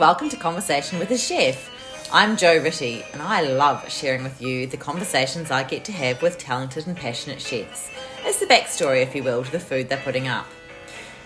welcome to Conversation with a Chef. I'm Jo Ritty, and I love sharing with you the conversations I get to have with talented and passionate chefs. It's the backstory, if you will, to the food they're putting up.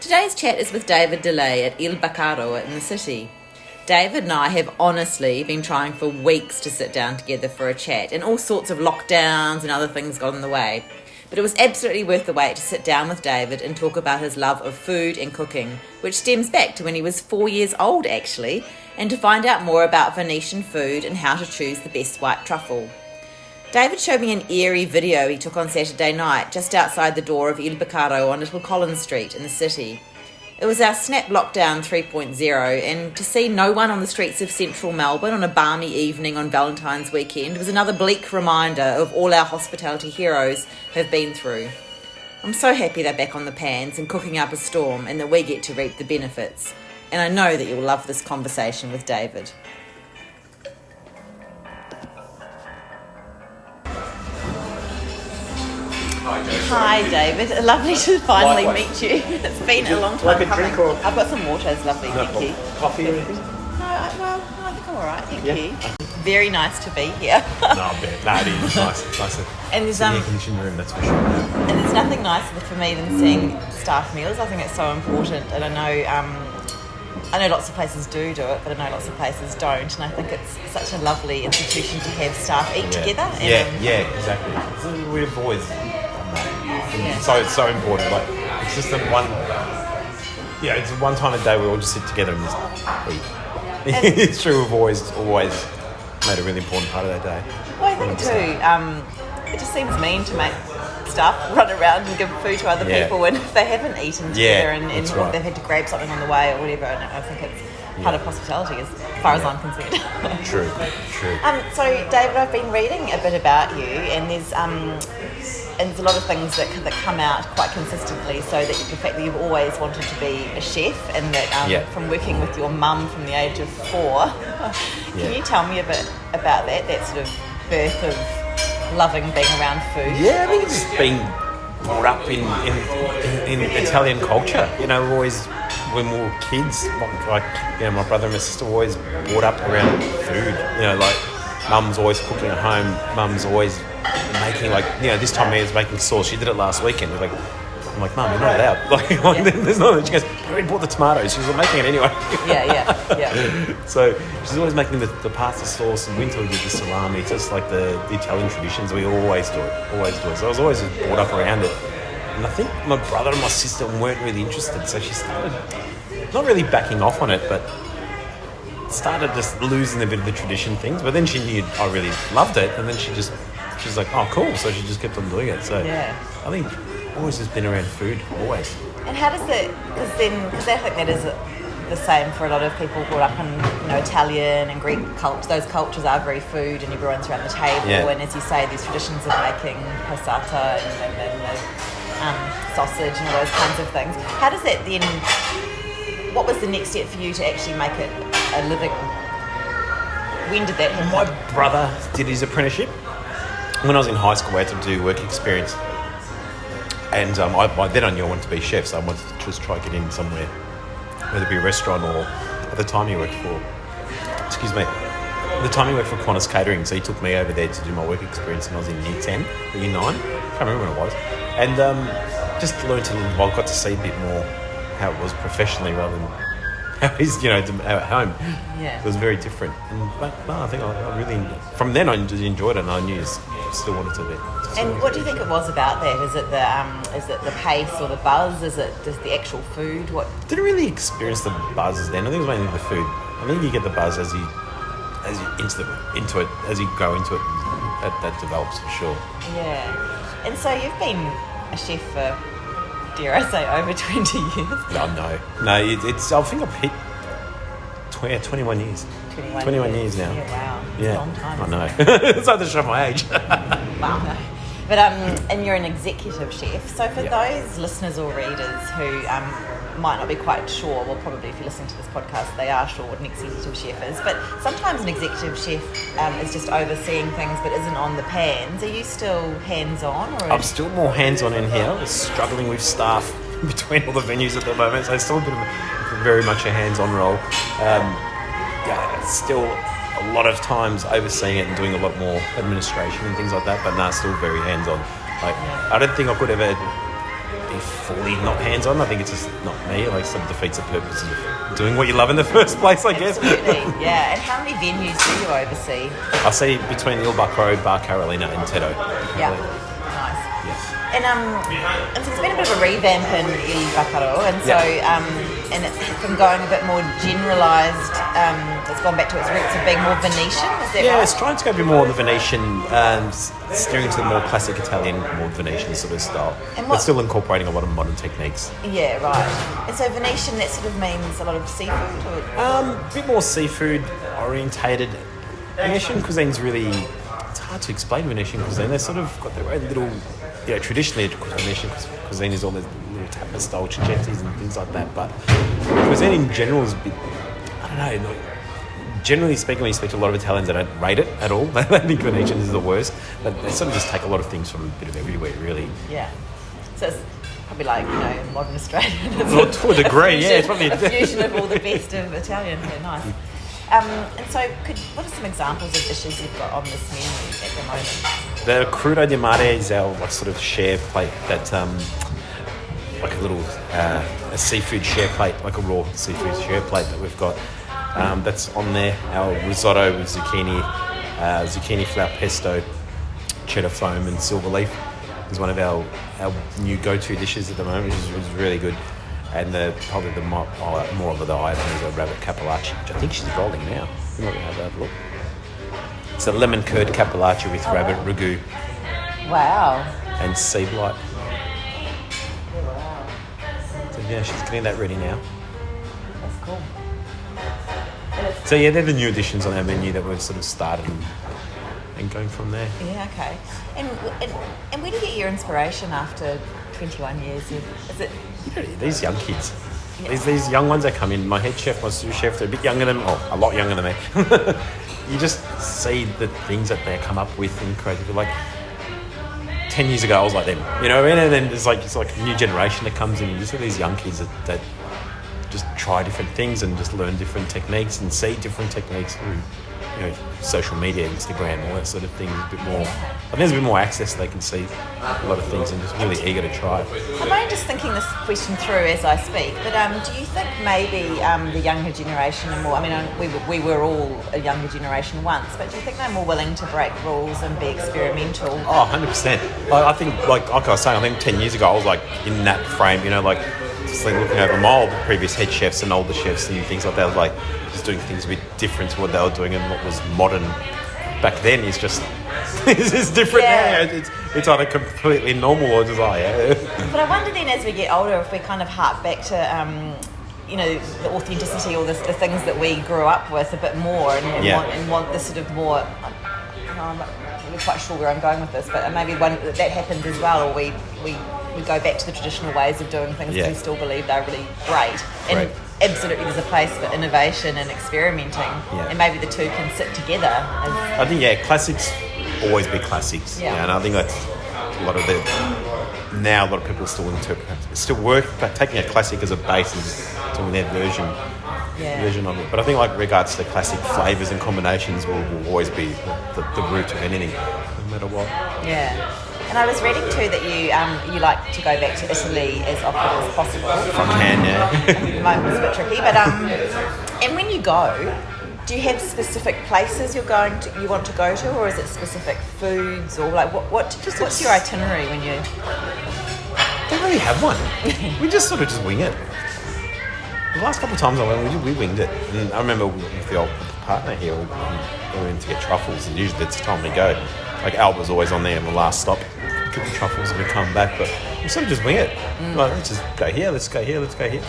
Today's chat is with David Dellai at Il Bacaro in the city. David and I have honestly been trying for weeks to sit down together for a chat, and all sorts of lockdowns and other things got in the way. But it was absolutely worth the wait to sit down with David and talk about his love of food and cooking, which stems back to when he was 4 years old actually, and to find out more about Venetian food and how to choose the best white truffle. David showed me an eerie video he took on Saturday night just outside the door of Il Bacaro on Little Collins Street in the city. It was our snap lockdown 3.0, and to see no one on the streets of central Melbourne on a balmy evening on Valentine's weekend was another bleak reminder of all our hospitality heroes have been through. I'm so happy they're back on the pans and cooking up a storm, and that we get to reap the benefits. And I know that you'll love this conversation with David. Hi David, lovely to finally meet you. It's been a long time like a coming. drink or... I've got some water, it's lovely, thank you. Coffee or anything? No, I think I'm alright, thank you. Very nice to be here. No, I bet. No, it is nice. And there's air-conditioned room, that's for sure. And there's nothing nicer for me than seeing staff meals. I think it's so important, and I know lots of places do it, but I know lots of places don't, and I think it's such a lovely institution to have staff eat together. Yeah, exactly. So we've always done that. It's so important. Like, it's just the one. Yeah, it's one time a day we all just sit together and just eat. It's true. We've always made a really important part of that day. Well, I think too. It just seems mean to make staff run around and give food to other people, and if they haven't eaten together and right. they've had to grab something on the way or whatever, and I think it's part of hospitality as far as I'm concerned. True. So David, I've been reading a bit about you, and there's a lot of things that come out quite consistently, so that the fact that you've always wanted to be a chef, and that from working with your mum from the age of 4, can you tell me a bit about that sort of birth of loving being around food? Yeah, I think it's just being brought up in Italian culture. You know, always when we were kids, like my brother and my sister were always brought up around food. You know, like mum's always cooking at home. Mum's always making this time he was making sauce. She did it last weekend. I'm like, Mum, you're not allowed. There's not. She goes, I already bought the tomatoes. She was making it anyway. Yeah. So she's always making the pasta sauce, and winter we did the salami. It's just like the Italian traditions. We always do it. So I was always just brought up around it. And I think my brother and my sister weren't really interested, so she started not really backing off on it, but started just losing a bit of the tradition things. But then she knew I really loved it, and then she was like, oh, cool. So she just kept on doing it. So I think always has been around food, always. And how does it, because I think that is the same for a lot of people brought up in Italian and Greek culture. Those cultures are very food, and everyone's around the table, and as you say, these traditions of making passata and the sausage and all those kinds of things. How does that then, what was the next step for you to actually make it a living? When did that happen? My brother did his apprenticeship. When I was in high school, I had to do work experience. And then I knew I wanted to be a chef, so I wanted to just try to get in somewhere, whether it be a restaurant or at the time he worked for, at the time he worked for Qantas Catering, so he took me over there to do my work experience, and I was in year 10 or year 9, I can't remember when it was, and just learned a little while, got to see a bit more how it was professionally rather than how it is, at home. Yeah. It was very different. But I think I really, from then I just enjoyed it, and I knew I still wanted to be. And what do you think it was about that? Is it the pace or the buzz? Is it just the actual food? What? Didn't really experience the buzzes then. I think it was mainly the food. I think you get the buzz as you into it, as you go into it. That develops for sure. Yeah. And so you've been a chef for, dare I say, over 20 years? No. It's. I think I've hit 21 years. 21 years now. Yeah, wow. It's a long time. I know. It's hard to show my age. Wow. No. But and you're an executive chef. So for those listeners or readers who might not be quite sure, well, probably if you're listening to this podcast, they are sure what an executive chef is. But sometimes an executive chef is just overseeing things but isn't on the pans. Are you still hands-on? I'm still more hands-on in here. I'm struggling with staff between all the venues at the moment, so it's still very much a hands-on role. still a lot of times overseeing it and doing a lot more administration and things like that, but still very hands-on. Like, I don't think I could ever be fully not hands-on. I think it's just not me. Like, sort of defeats the purpose of doing what you love in the first place, I guess. Absolutely, yeah. And how many venues do you oversee? I see between Il Bacaro, Bar Carolina and Tedo. Yeah, nice. Yes. And so there's been a bit of a revamp in Il Bacaro, and so and it's from going a bit more generalised, it's gone back to its roots of being more Venetian, is that right? Yeah, it's trying to go a bit more the Venetian, steering to the more classic Italian, more Venetian sort of style. But still incorporating a lot of modern techniques. Yeah, right. And so Venetian, that sort of means a lot of seafood? Or? A bit more seafood orientated. Venetian cuisine's really, it's hard to explain Venetian cuisine. They've sort of got their own little, traditionally Venetian cuisine is all those little tapas style cicettis and things like that, but cuisine in general is a bit, I don't know, generally speaking, when you speak to a lot of Italians, they don't rate it at all. They think Venetian is the worst, but they sort of just take a lot of things from a bit of everywhere, really. Yeah. So it's probably like, modern Australian. Well, to a degree, it's probably a fusion of all the best of Italian. Yeah, nice. And so, what are some examples of dishes you've got on this menu at the moment? The crudo di mare is our sort of share plate that, like a little a seafood share plate, like a raw seafood share plate that we've got. That's on there. Our risotto with zucchini flour pesto, cheddar foam and silver leaf is one of our new go-to dishes at the moment, which is really good. And probably the more of the item is a rabbit cappellacci, which I think she's rolling now. You might have a look. It's a lemon curd cappellacci with rabbit ragu. Wow. And sea blight. Wow. So she's getting that ready now. That's cool. So they're the new additions on our menu that we've sort of started and going from there. Yeah, okay. And where do you get your inspiration after 21 years? Is it? These young kids, these young ones that come in. My head chef, my sous chef, they're a bit younger than, a lot younger than me. You just see the things that they come up with and creative. Like 10 years ago, I was like them, And then it's like a new generation that comes in. You just see these young kids that just try different things and just learn different techniques and see different techniques through, social media, Instagram, all that sort of thing. A bit more. I think there's a bit more access. They can see a lot of things and just really eager to try. I'm only just thinking this question through as I speak, but do you think maybe the younger generation are more? I mean, we were all a younger generation once, but do you think they're more willing to break rules and be experimental? Oh, 100%. I think, like I was saying, I think 10 years ago I was like in that frame, just like looking over my old previous head chefs and older chefs and things like that. I was like just doing things a bit different to what they were doing, and what was modern back then is just it's different now. It's either completely normal or just But I wonder then, as we get older, if we kind of hark back to the authenticity or the things that we grew up with a bit more and want the sort of more. I'm not really quite sure where I'm going with this, but maybe that happens as well, or we go back to the traditional ways of doing things because we still believe they're really great. And absolutely there's a place for innovation and experimenting, and maybe the two can sit together. I think, classics always be classics. Yeah. And I think that's a lot of people still work, but taking a classic as a base and doing their version of it. But I think, like, regards to classic flavours and combinations will always be the root of anything, no matter what. Yeah. And I was reading too that you like to go back to Italy as often as possible. If I can, At the moment it's a bit tricky, but and when you go, do you have specific places you want to go to, or is it specific foods, or like what's your itinerary when you? Don't really have one. We just sort of just wing it. The last couple of times I went, we winged it. And I remember with the old partner here, we went to get truffles, and usually that's the time we go. Like, Alba's always on there in the last stop. Get the truffles and we come back, but we sort of just wing it. Like, let's just go here, let's go here, let's go here.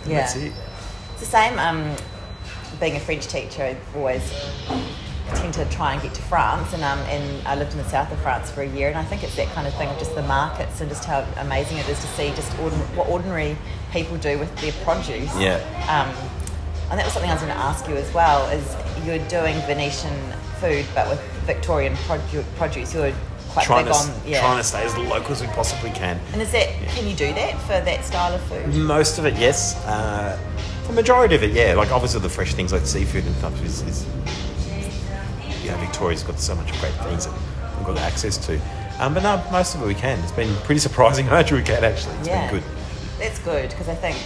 And that's it. It's the same, being a French teacher, I always tend to try and get to France, and I lived in the south of France for a year, and I think it's that kind of thing of just the markets and just how amazing it is to see just what ordinary people do with their produce. Yeah. And that was something I was going to ask you as well, is you're doing Venetian food but with Victorian produce. You're quite big on... Trying to stay as local as we possibly can. And can you do that for that style of food? Most of it, yes. The majority of it, yeah. Like obviously the fresh things like seafood and stuff is Victoria's got so much great things that we've got access to. But no, most of it we can. It's been pretty surprising how much we can actually. It's been good. That's good because I think,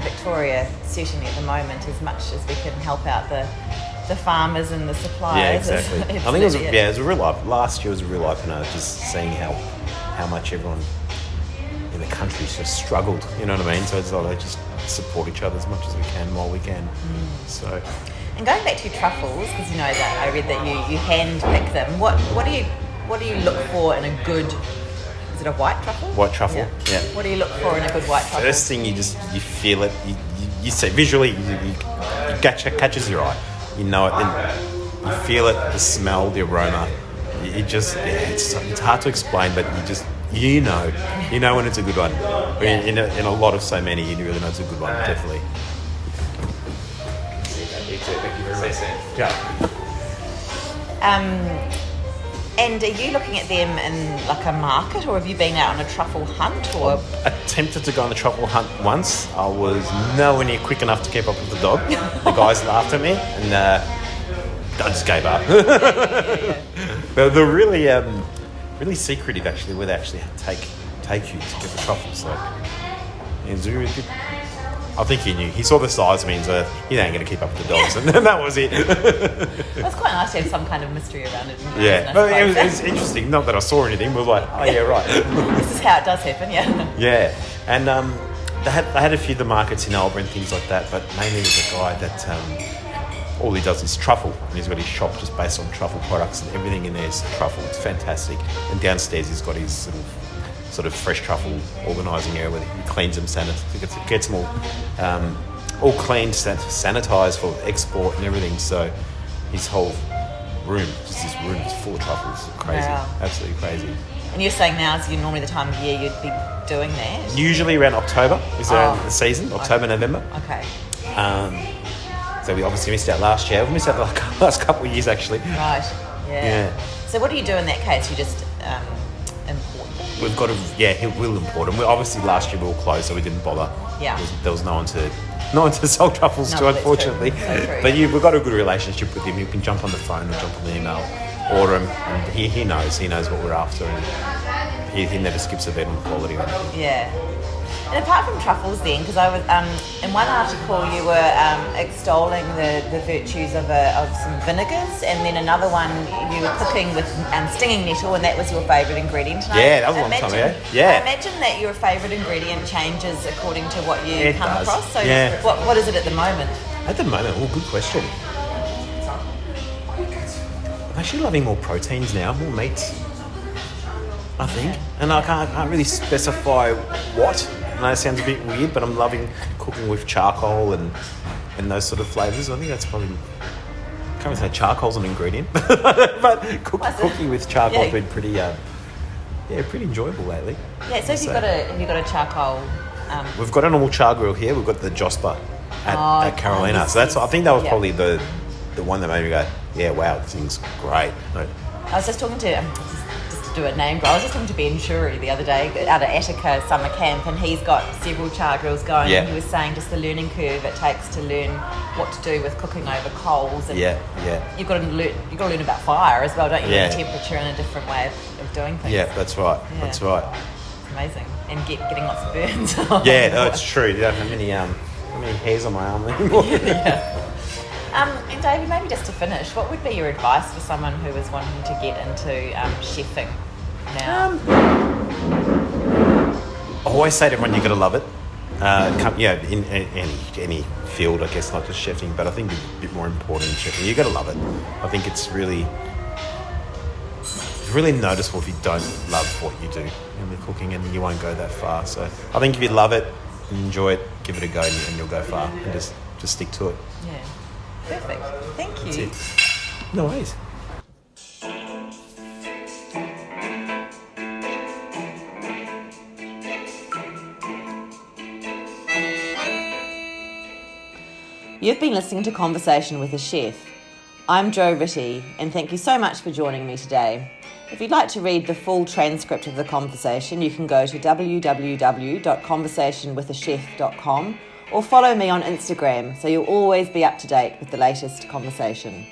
Victoria certainly at the moment, as much as we can help out the farmers and the suppliers. Yeah, exactly. I think it was a real eye. Last year was a real opener, just seeing how much everyone in the country's just struggled. You know what I mean? So it's like they just support each other as much as we can while we can. So. And going back to your truffles, because that I read that you hand pick them. What do you look for in a good? Is it a white truffle? White truffle. Yeah. What do you look for in a good white truffle? First thing you feel it. You say visually, it catches your eye. You know it. Then you feel it, the smell, the aroma. It's hard to explain, but you know when it's a good one. In a lot of so many, you really know it's a good one. Definitely. And are you looking at them in like a market, or have you been out on a truffle hunt? Or attempted to go on a truffle hunt once. I was nowhere near quick enough to keep up with the dog. The guys laughed at me, and I just gave up. But they're really, really secretive actually, where they actually take you to get the truffles. Like, it was really good. I think he knew. He saw the size of me and so he ain't going to keep up with the dogs. And that was it. It's quite nice to have some kind of mystery around it. Yeah. But it was interesting. Not that I saw anything. We were like, oh, yeah, right. This is how it does happen, yeah. Yeah. And they had a few of the markets in Melbourne and things like that, but mainly there's a guy that all he does is truffle. And he's got his shop just based on truffle products and everything in there is truffle. It's fantastic. And downstairs he's got his sort of fresh truffle organising area where he cleans them, gets them all cleaned, sanitised for export and everything. So his whole room, is full of truffles. Crazy, absolutely crazy. And you're saying now is normally the time of year you'd be doing that? Usually around October is around the season, October, November. Okay. So we obviously missed out last year. We missed out the last couple of years actually. Right. Yeah. So what do you do in that case? You just import them? We've got to, we'll import them. Obviously last year we were closed, so we didn't bother. Yeah. There was no one to sell truffles to, unfortunately. True. But we've got a good relationship with him. You can jump on the phone or jump on the email, order him, and he knows what we're after, and he never skips a beat on quality or anything. Yeah. And apart from truffles then, because I was in one article you were extolling the virtues of some vinegars, and then another one you were cooking with stinging nettle, and that was your favourite ingredient. That was a long time ago. Yeah. I imagine that your favourite ingredient changes according to what you come across. So what is it at the moment? At the moment, good question. I'm actually loving more proteins now, more meats, I think. And I can't really specify what. I know it sounds a bit weird, but I'm loving cooking with charcoal and those sort of flavours. I think that's probably... I can't even say charcoal's an ingredient, but cooking with charcoal's been pretty pretty enjoyable lately. Yeah, so have you got a charcoal... We've got a normal char grill here. We've got the Josper at Carolina. So I think that was probably the one that made me go, yeah, wow, this thing's great. I was just talking to... do a name. I was just talking to Ben Shuri the other day out at Attica summer camp, and he's got several char grills going. And he was saying just the learning curve it takes to learn what to do with cooking over coals. And you've got to learn about fire as well, don't you? The temperature and a different way of doing things. Yeah, that's right. Yeah. That's right. It's amazing, and getting lots of burns. It's true. You don't have many hairs on my arm anymore. And David, maybe just to finish, what would be your advice for someone who is wanting to get into chefing now? I always say to everyone, you've got to love it. In any field, I guess, not just chefing, but I think it's a bit more important in chefing. You've got to love it. I think it's really noticeable if you don't love what you do in the cooking, and you won't go that far. So I think if you love it, enjoy it, give it a go, and you'll go far, and just stick to it. Yeah. Perfect. Thank you. That's it. No worries. You've been listening to Conversation with a Chef. I'm Jo Ritty, and thank you so much for joining me today. If you'd like to read the full transcript of the conversation, you can go to www.conversationwithachef.com, or follow me on Instagram so you'll always be up to date with the latest conversation.